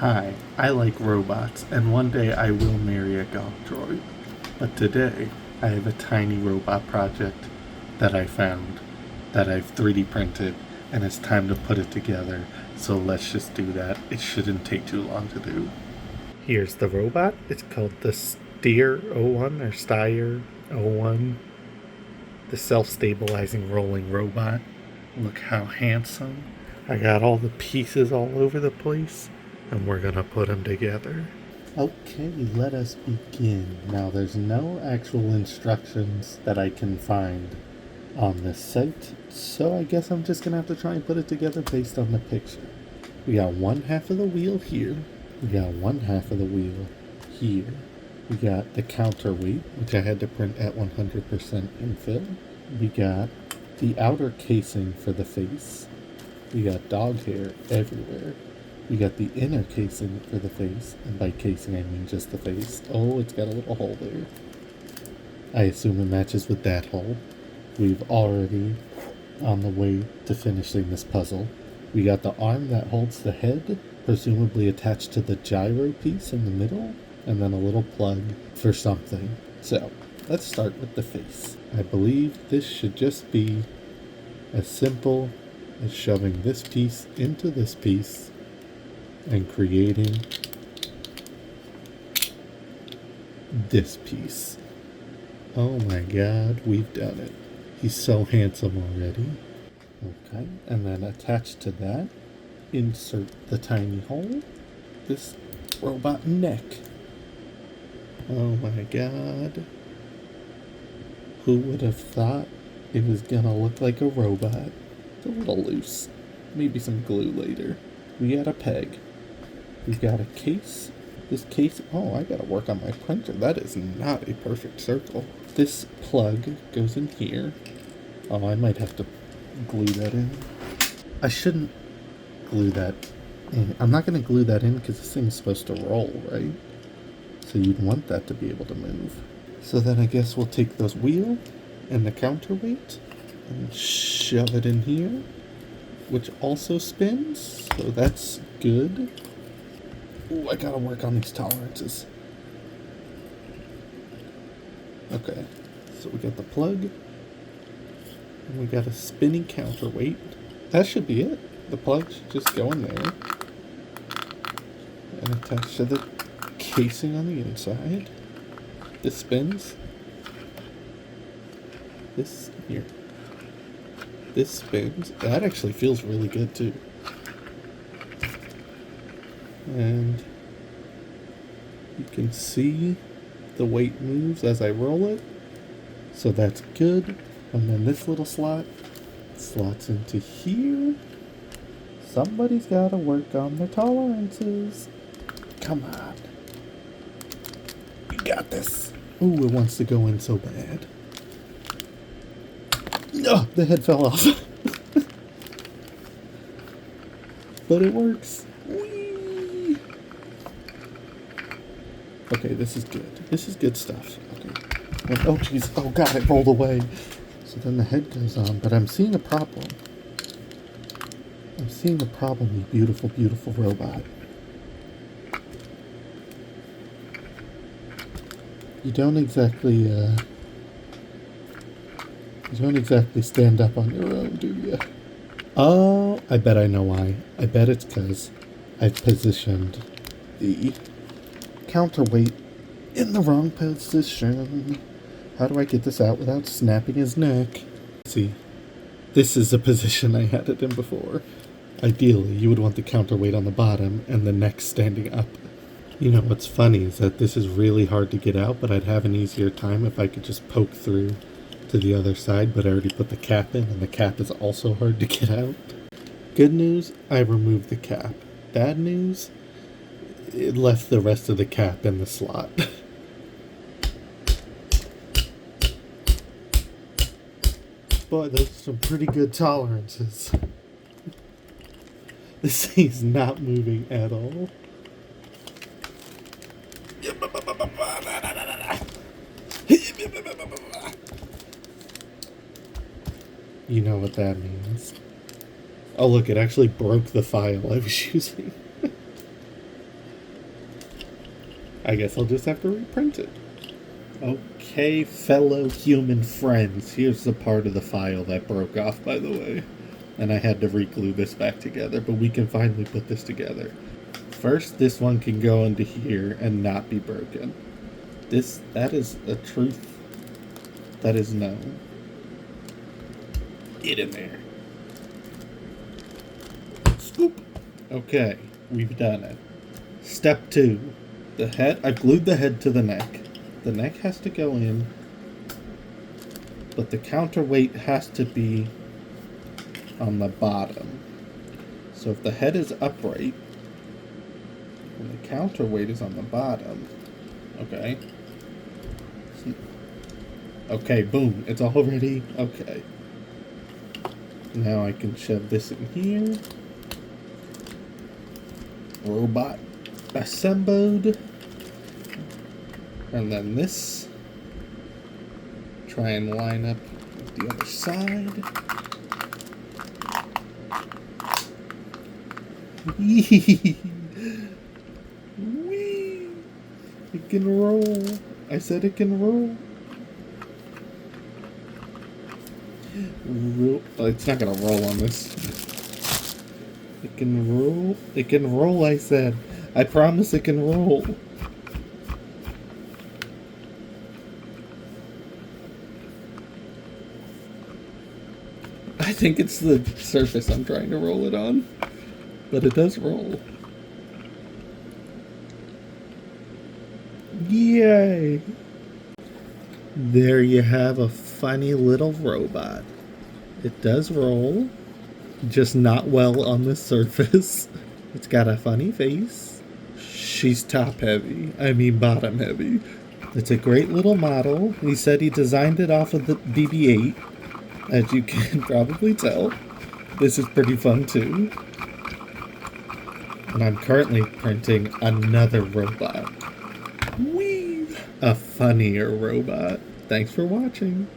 Hi, I like robots, and one day I will marry a golf droid. But today, I have a tiny robot project that I found that I've 3D printed, and it's time to put it together. So let's just do that. It shouldn't take too long to do. Here's the robot. It's called the Steer01 or Steyr01, the self stabilizing rolling robot. Look how handsome. I got all the pieces all over the place, and we're gonna put them together. Okay, let us begin. Now, there's no actual instructions that I can find on this site, so I guess I'm just gonna have to try and put it together based on the picture. We got one half of the wheel here, we got one half of the wheel here, we got the counterweight, which I had to print at 100% infill, we got the outer casing for the face, we got dog hair everywhere, we got the inner casing for the face, and by casing I mean just the face. Oh, it's got a little hole there. I assume it matches with that hole. We've already on the way to finishing this puzzle. We got the arm that holds the head, presumably attached to the gyro piece in the middle, and then a little plug for something. So, let's start with the face. I believe this should just be as simple as shoving this piece into this piece and creating this piece. Oh my god, we've done it. He's so handsome already. Okay, and then attached to that, insert the tiny hole, this robot neck. Oh my god. Who would have thought it was gonna look like a robot? It's a little loose. Maybe some glue later. We got a peg. We've got a case. This case, oh, I gotta work on my printer. That is not a perfect circle. This plug goes in here. Oh, I might have to glue that in. I shouldn't glue that in. I'm not gonna glue that in because this thing's supposed to roll, right? So you'd want that to be able to move. So then I guess we'll take those wheel and the counterweight and shove it in here, which also spins, so that's good. Ooh, I gotta work on these tolerances. Okay, so we got the plug, and we got a spinning counterweight. That should be it. The plug should just go in there and attach to the casing on the inside. This spins. This here. This spins. That actually feels really good too. And you can see the weight moves as I roll it, so that's good. And then this little slot slots into here. Somebody's gotta work on their tolerances. Come on, you got this. Ooh, it wants to go in so bad. No, the head fell off. But it works. Whee! Okay, this is good. This is good stuff. Okay. And, oh, jeez. Oh, God, it rolled away. So then the head goes on, but I'm seeing a problem. I'm seeing a problem, you beautiful, beautiful robot. You don't exactly stand up on your own, do you? Oh, I bet I know why. I bet it's because I've positioned the counterweight in the wrong position. How do I get this out without snapping his neck? See, this is the position I had it in before. Ideally, you would want the counterweight on the bottom and the neck standing up. You know what's funny is that this is really hard to get out, but I'd have an easier time if I could just poke through to the other side, but I already put the cap in, and the cap is also hard to get out. Good news, I removed the cap. Bad news, it left the rest of the cap in the slot. Boy, those are some pretty good tolerances. This thing's not moving at all. You know what that means. Oh look, it actually broke the file I was using. I guess I'll just have to reprint it. Okay, fellow human friends, here's the part of the file that broke off, by the way. And I had to re-glue this back together, but we can finally put this together. First, this one can go into here and not be broken. That is a truth that is known. Get in there. Scoop. Okay, we've done it. Step 2. The head, I've glued the head to the neck. The neck has to go in, but the counterweight has to be on the bottom. So if the head is upright, and the counterweight is on the bottom, okay. Okay, boom, it's already, okay. Now I can shove this in here. Robot assembled. And then this. Try and line up with the other side. Wee! It can roll. I said it can roll. It's not gonna roll on this. It can roll. It can roll, I said. I promise it can roll. I think it's the surface I'm trying to roll it on. But it does roll. Yay! There you have a funny little robot. It does roll, just not well on the surface. It's got a funny face. She's top heavy. I mean bottom heavy. It's a great little model. He said he designed it off of the BB-8. As you can probably tell. This is pretty fun too. And I'm currently printing another robot. Whee! A funnier robot. Thanks for watching.